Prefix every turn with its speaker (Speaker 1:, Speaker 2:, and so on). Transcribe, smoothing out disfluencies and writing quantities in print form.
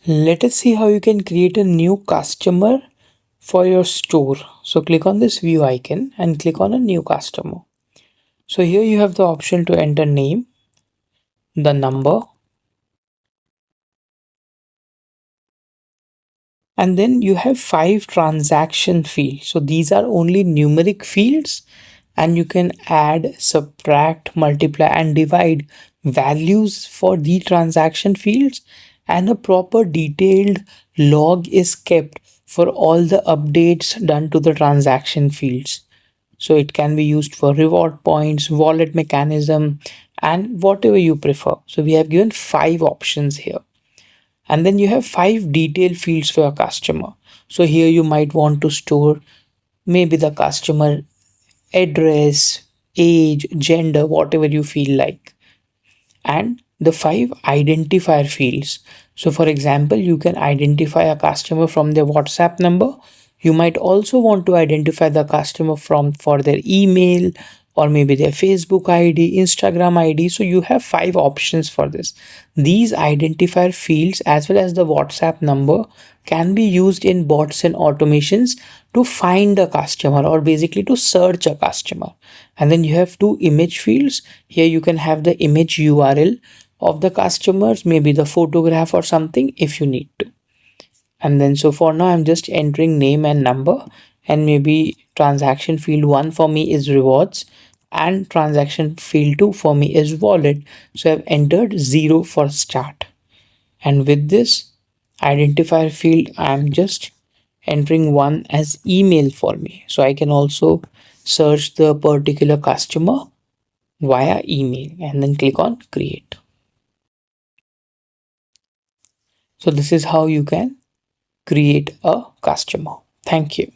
Speaker 1: Let us see how you can create a new customer for your store. So click on this view icon and click on a new customer. So here you have the option to enter name, the number, and then you have 5 transaction fields. So these are only numeric fields, and you can add, subtract, multiply, and divide values for the transaction fields, and a proper detailed log is kept for all the updates done to the transaction fields. So it can be used for reward points, wallet mechanism, and whatever you prefer. So we have given 5 options here. And then you have 5 detail fields for your customer. So here you might want to store maybe the customer address, age, gender, whatever you feel like, and the 5 identifier fields. So, for example, you can identify a customer from their WhatsApp number. You might also want to identify the customer from for their email or maybe their Facebook ID, Instagram ID. So you have 5 options for this. These identifier fields as well as the WhatsApp number can be used in bots and automations to find a customer or basically to search a customer. And then you have 2 image fields. Here you can have the image URL of the customers, maybe the photograph or something if you need to. And then so for now I'm just entering name and number, and maybe transaction field 1 for me is rewards and transaction field 2 for me is wallet. So I've entered 0 for start, and with this identifier field I'm just entering 1 as email for me, so I can also search the particular customer via email and then click on create. So this is how you can create a customer. Thank you.